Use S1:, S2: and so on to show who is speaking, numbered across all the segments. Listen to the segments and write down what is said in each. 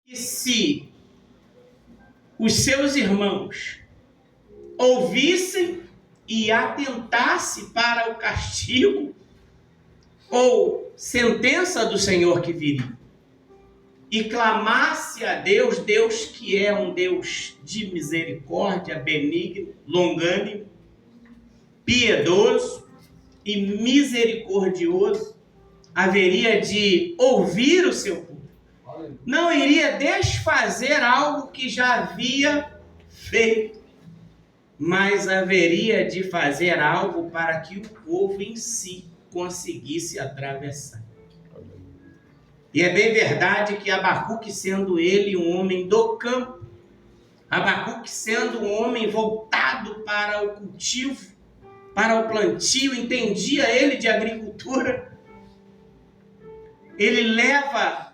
S1: E se os seus irmãos ouvissem e atentassem para o castigo ou sentença do Senhor que viria, e clamasse a Deus, Deus que é um Deus de misericórdia, benigno, longânimo, piedoso e misericordioso, haveria de ouvir o seu povo. Não iria desfazer algo que já havia feito, mas haveria de fazer algo para que o povo em si conseguisse atravessar. E é bem verdade que Abacuque, sendo ele um homem do campo, Abacuque sendo um homem voltado para o cultivo, para o plantio, entendia ele de agricultura, ele leva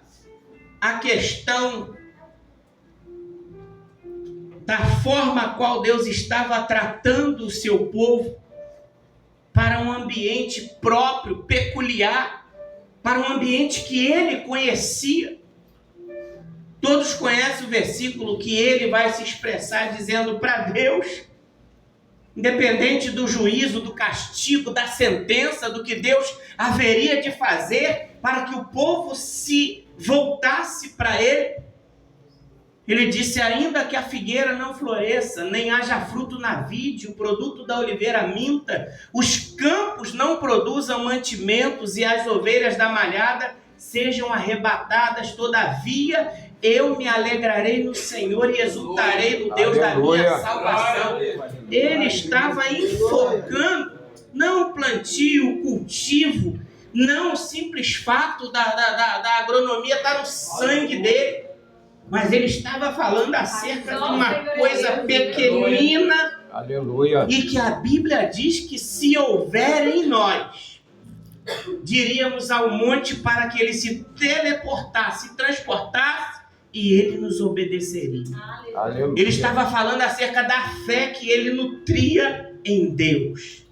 S1: a questão da forma a qual Deus estava tratando o seu povo para um ambiente próprio, peculiar, para um ambiente que ele conhecia. Todos conhecem o versículo que ele vai se expressar dizendo para Deus, independente do juízo, do castigo, da sentença, do que Deus haveria de fazer para que o povo se voltasse para ele. Ele disse: ainda que a figueira não floresça, nem haja fruto na vide, o produto da oliveira minta, os campos não produzam mantimentos e as ovelhas da malhada sejam arrebatadas, todavia eu me alegrarei no Senhor e exultarei no Deus da minha salvação. Ele estava enfocando não o plantio, o cultivo, não o simples fato da agronomia estar no sangue dele, mas ele estava falando acerca de uma coisa pequenina.
S2: Aleluia.
S1: E que a Bíblia diz que se houver em nós, diríamos ao monte para que ele se teleportasse, se transportasse, e ele nos obedeceria.
S2: Aleluia.
S1: Ele estava falando acerca da fé que ele nutria em Deus.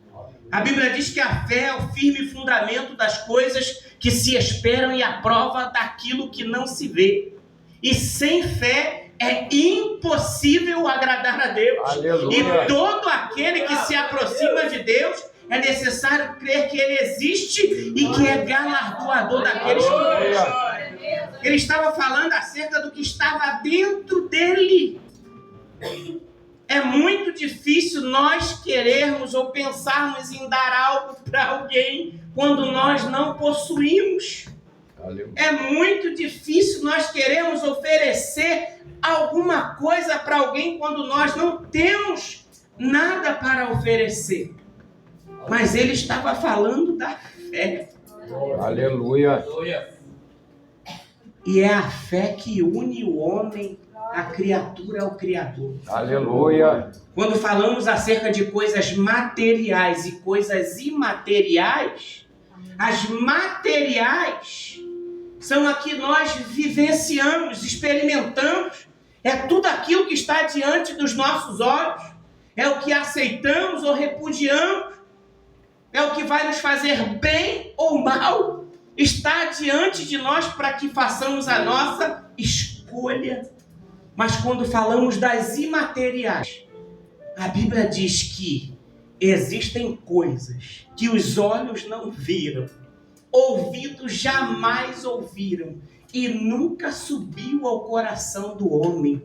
S1: A Bíblia diz que a fé é o firme fundamento das coisas que se esperam e a prova daquilo que não se vê. E sem fé é impossível agradar a Deus.
S2: Aleluia.
S1: E todo aquele que se aproxima de Deus, é necessário crer que Ele existe e que é galardoador daqueles que buscam. Ele estava falando acerca do que estava dentro dele. É muito difícil nós querermos ou pensarmos em dar algo para alguém quando nós não possuímos. É muito difícil nós queremos oferecer alguma coisa para alguém quando nós não temos nada para oferecer. Mas ele estava falando da fé.
S2: Aleluia.
S1: E é a fé que une o homem, a criatura ao Criador.
S2: Aleluia.
S1: Quando falamos acerca de coisas materiais e coisas imateriais, as materiais são a que nós vivenciamos, experimentamos. É tudo aquilo que está diante dos nossos olhos. É o que aceitamos ou repudiamos. É o que vai nos fazer bem ou mal. Está diante de nós para que façamos a nossa escolha. Mas quando falamos das imateriais, a Bíblia diz que existem coisas que os olhos não viram, ouvidos jamais ouviram e nunca subiu ao coração do homem.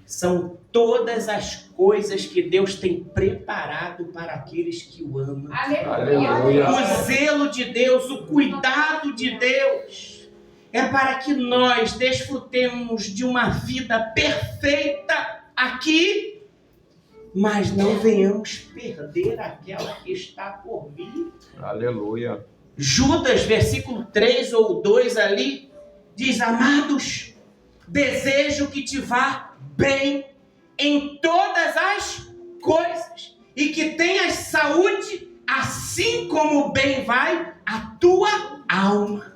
S1: São todas as coisas que Deus tem preparado para aqueles que o amam.
S2: Aleluia.
S1: O zelo de Deus, o cuidado de Deus é para que nós desfrutemos de uma vida perfeita aqui, mas não venhamos perder aquela que está por vir.
S2: Aleluia.
S1: Judas, versículo 3 ou 2 ali, diz: amados, desejo que te vá bem em todas as coisas e que tenhas saúde, assim como bem vai a tua alma.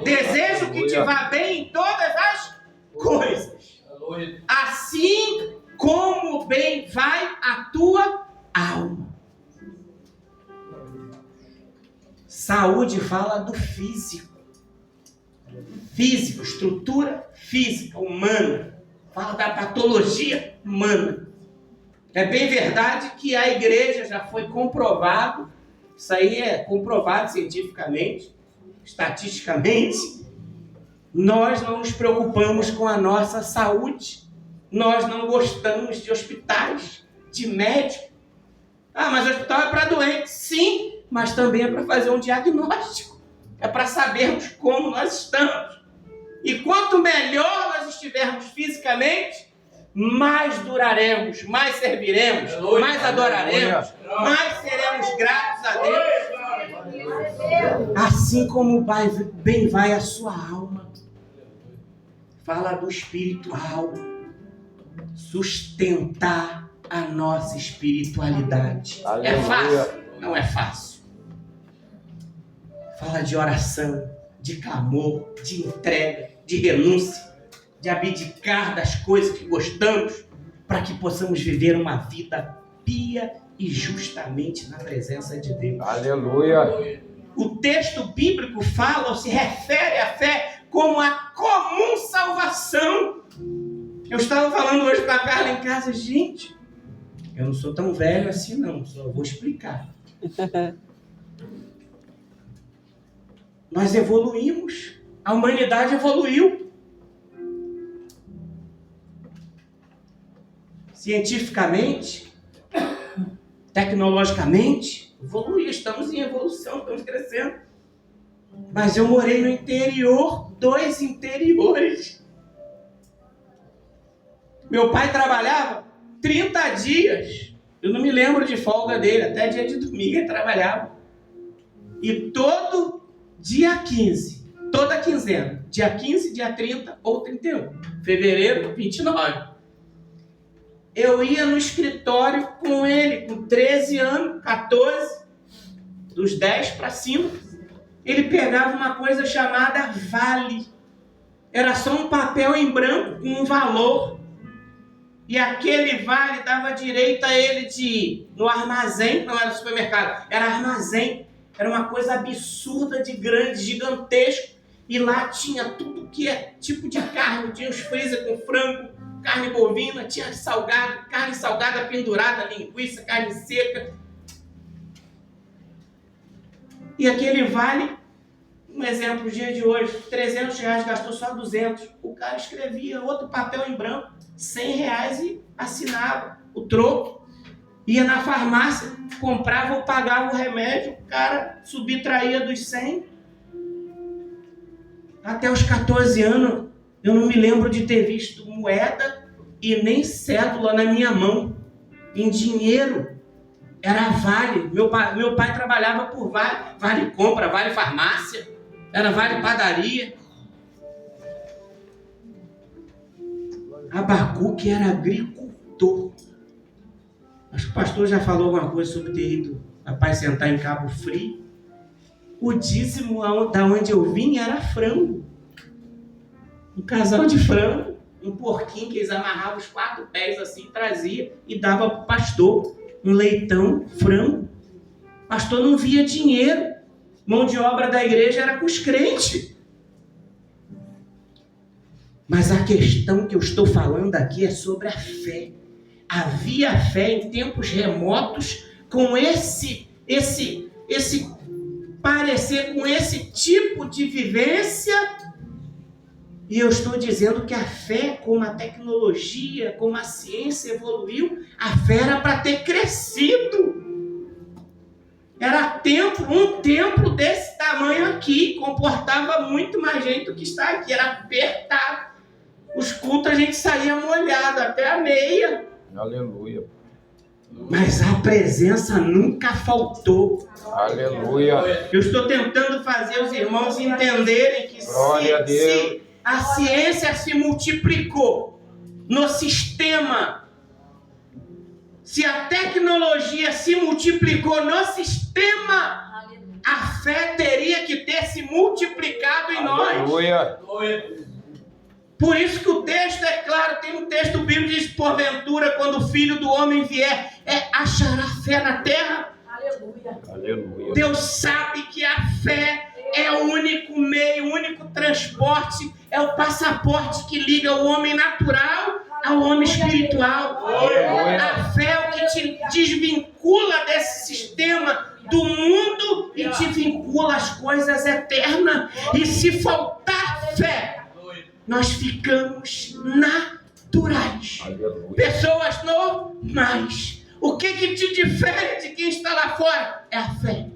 S1: Desejo que te vá bem em todas as coisas, assim como bem vai a tua alma. Saúde fala do físico. físico, estrutura física, humana. Fala da patologia humana. É bem verdade que a igreja já foi comprovado, isso aí é comprovado cientificamente, estatisticamente. Nós não nos preocupamos com a nossa saúde. Nós não gostamos de hospitais, de médicos. Ah, mas o hospital é para doentes. Sim, mas também é para fazer um diagnóstico. É para sabermos como nós estamos. E quanto melhor nós estivermos fisicamente, mais duraremos, mais serviremos, mais adoraremos, mais seremos gratos a Deus. Assim como bem vai a sua alma. Fala do espiritual. Sustentar a nossa espiritualidade.
S2: Aleluia.
S1: É fácil? Não é fácil. Fala de oração, de clamor, de entrega, de renúncia, de abdicar das coisas que gostamos, para que possamos viver uma vida pia e justamente na presença de Deus.
S2: Aleluia.
S1: O texto bíblico fala ou se refere à fé como a comum salvação. Eu estava falando hoje com a Carla em casa, gente, eu não sou tão velho assim não, só vou explicar. Nós evoluímos, a humanidade evoluiu. Cientificamente, tecnologicamente, evoluiu, estamos em evolução, estamos crescendo. Mas eu morei no interior, 2 interiores. Meu pai trabalhava 30 dias. Eu não me lembro de folga dele, até dia de domingo ele trabalhava. E todo dia 15, toda quinzena, dia 15, dia 30 ou 31, fevereiro 29. Eu ia no escritório com ele, com 13 anos, 14, dos 10 para cima. Ele pegava uma coisa chamada vale. Era só um papel em branco com um valor. E aquele vale dava direito a ele de ir no armazém, não era supermercado, era armazém. Era uma coisa absurda de grande, gigantesco. E lá tinha tudo que é tipo de carne. Tinha os freezer com frango, carne bovina, tinha salgado, carne salgada pendurada, linguiça, carne seca. E aquele vale, um exemplo, dia de hoje, R$300, gastou só 200. O cara escrevia outro papel em branco, R$100 e assinava o troco. Ia na farmácia, comprava ou pagava o remédio, o cara subtraía dos 100. Até os 14 anos, eu não me lembro de ter visto moeda e nem cédula na minha mão, em dinheiro. Era vale. Meu pai trabalhava por vale. Vale compra, vale farmácia, era vale padaria. Abacuque era agricultor. Acho que o pastor já falou alguma coisa sobre ter ido rapaz sentar em Cabo Frio. O dízimo da onde eu vim era frango. Um casal de frango, um porquinho que eles amarravam os 4 pés assim, trazia e dava para o pastor. Um leitão, frango. O pastor não via dinheiro. Mão de obra da igreja era com os crentes. Mas a questão que eu estou falando aqui é sobre a fé. Havia fé em tempos remotos com esse parecer, com esse tipo de vivência. E eu estou dizendo que a fé, como a tecnologia, como a ciência evoluiu, a fé era para ter crescido. Era um templo desse tamanho aqui, comportava muito mais gente do que está aqui, era apertado. Os cultos a gente saía molhado até a meia.
S2: Aleluia.
S1: Mas a presença nunca faltou.
S2: Aleluia.
S1: Eu estou tentando fazer os irmãos entenderem que se a ciência se multiplicou no sistema, se a tecnologia se multiplicou no sistema, a fé teria que ter se multiplicado em nós.
S2: Aleluia.
S1: Por isso que o texto é claro, tem um texto bíblico que diz, porventura, quando o Filho do Homem vier, achará fé na terra?
S3: Aleluia.
S2: Aleluia.
S1: Deus sabe que a fé é o único meio, o único transporte é o passaporte que liga o homem natural ao homem espiritual. A fé é o que te desvincula desse sistema do mundo e te vincula às coisas eternas. E se faltar fé, nós ficamos naturais. Pessoas normais. O que te difere de quem está lá fora? É a fé.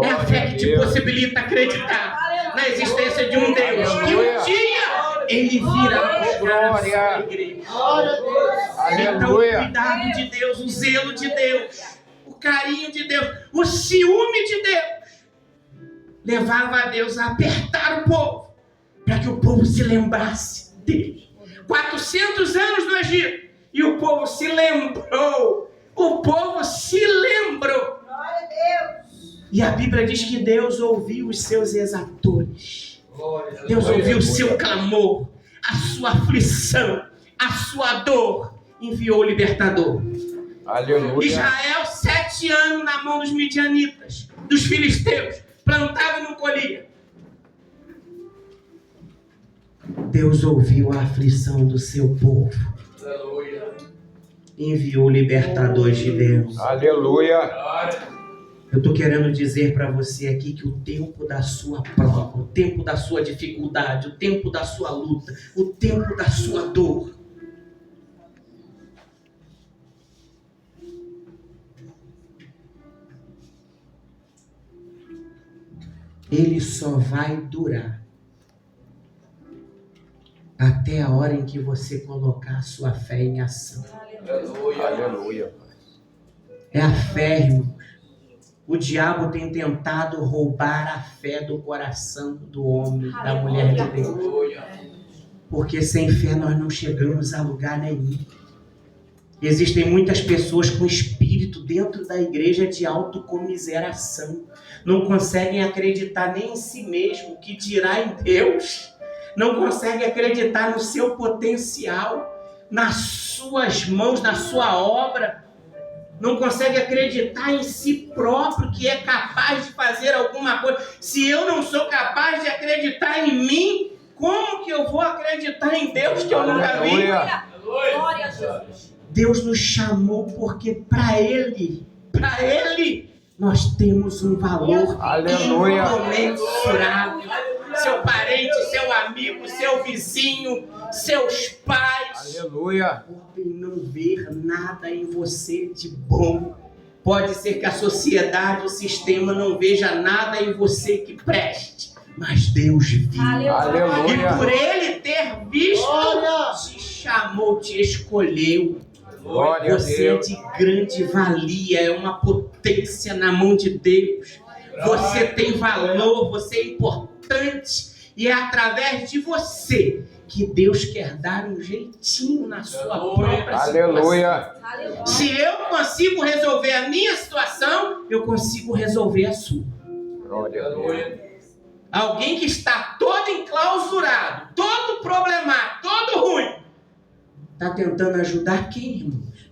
S1: É a fé que te possibilita acreditar na existência de um Deus. Que um dia Ele virá buscar a sua igreja. Então, o cuidado de Deus, o zelo de Deus, o carinho de Deus, o ciúme de Deus, levava a Deus a apertar o povo, para que o povo se lembrasse dele. 400 anos no Egito, e o povo se lembrou. O povo se lembrou. E a Bíblia diz que Deus ouviu os seus exatores. Deus ouviu o seu clamor, a sua aflição, a sua dor. Enviou o libertador.
S2: Aleluia.
S1: Israel, 7 anos na mão dos midianitas, dos filisteus, plantava e não colhia. Deus ouviu a aflição do seu povo. Enviou o libertador de Deus.
S2: Aleluia.
S1: Eu estou querendo dizer para você aqui que o tempo da sua prova, o tempo da sua dificuldade, o tempo da sua luta, o tempo da sua dor, ele só vai durar até a hora em que você colocar a sua fé em ação.
S2: Aleluia.
S1: É a fé, irmãos. O diabo tem tentado roubar a fé do coração do homem, da mulher de Deus. Porque sem fé nós não chegamos a lugar nenhum. Existem muitas pessoas com espírito dentro da igreja de autocomiseração. Não conseguem acreditar nem em si mesmo, que dirá em Deus. Não conseguem acreditar no seu potencial, nas suas mãos, na sua obra. Não consegue acreditar em si próprio, que é capaz de fazer alguma coisa. Se eu não sou capaz de acreditar em mim, como que eu vou acreditar em Deus que eu nunca vi?
S3: Glória a Jesus.
S1: Deus nos chamou porque para Ele, nós temos um valor incomensurável. Seu parente, seu amigo, seu vizinho, seus pais,
S2: Aleluia.
S1: podem não ver nada em você de bom. Pode ser que a sociedade, o sistema não veja nada em você que preste, mas Deus viu.
S2: Aleluia.
S1: E por Ele ter visto, te chamou, te escolheu.
S2: Glória a
S1: Você é
S2: Deus.
S1: de grande valia, é uma potência na mão de Deus. Você tem valor, você é importante. E é através de você que Deus quer dar um jeitinho na sua própria situação.
S2: Aleluia.
S1: Se eu consigo resolver a minha situação, eu consigo resolver a sua.
S2: Glória a Deus.
S1: Alguém que está todo enclausurado, todo problemático, todo ruim, está tentando ajudar quem, irmãos?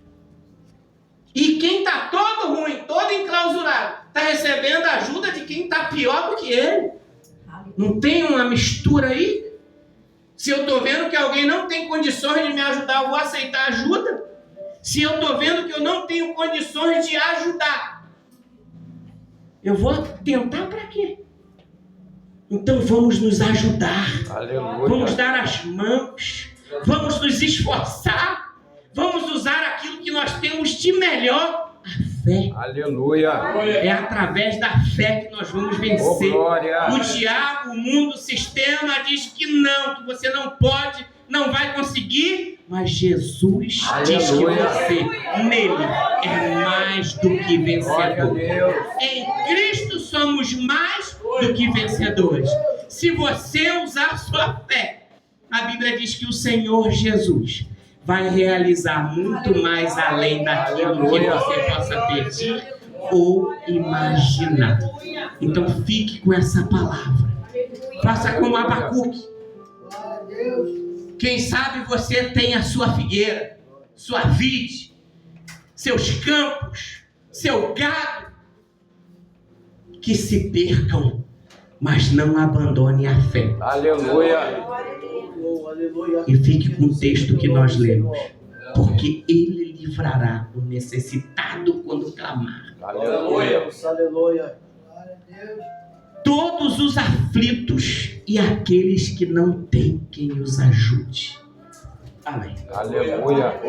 S1: E quem está todo ruim, todo enclausurado, está recebendo a ajuda de quem está pior do que ele. Não tem uma mistura aí? Se eu estou vendo que alguém não tem condições de me ajudar, eu vou aceitar ajuda? Se eu estou vendo que eu não tenho condições de ajudar, eu vou tentar para quê? Então vamos nos ajudar.
S2: Aleluia.
S1: Vamos dar as mãos. Vamos nos esforçar. Vamos usar aquilo que nós temos de melhor. A fé.
S2: Aleluia.
S1: É através da fé que nós vamos
S2: Oh,
S1: vencer.
S2: glória.
S1: O diabo, o mundo, o sistema diz que não, que você não pode, não vai conseguir. Mas Jesus diz que
S2: Aleluia.
S1: você, nele, é mais do que
S2: Glória a
S1: vencedor.
S2: Deus.
S1: Em Cristo somos mais do que vencedores. Se você usar sua fé, a Bíblia diz que o Senhor Jesus vai realizar muito mais além daquilo que você possa pedir ou imaginar. Então fique com essa palavra. Faça como Abacuque. Quem sabe você tem a sua figueira, sua vide, seus campos, seu gado, que se percam Mas não abandone a fé.
S2: Aleluia.
S1: E fique com o texto que nós lemos. Porque ele livrará o necessitado quando clamar.
S2: Aleluia.
S1: Todos os aflitos e aqueles que não têm quem os ajude. Amém.
S2: Aleluia.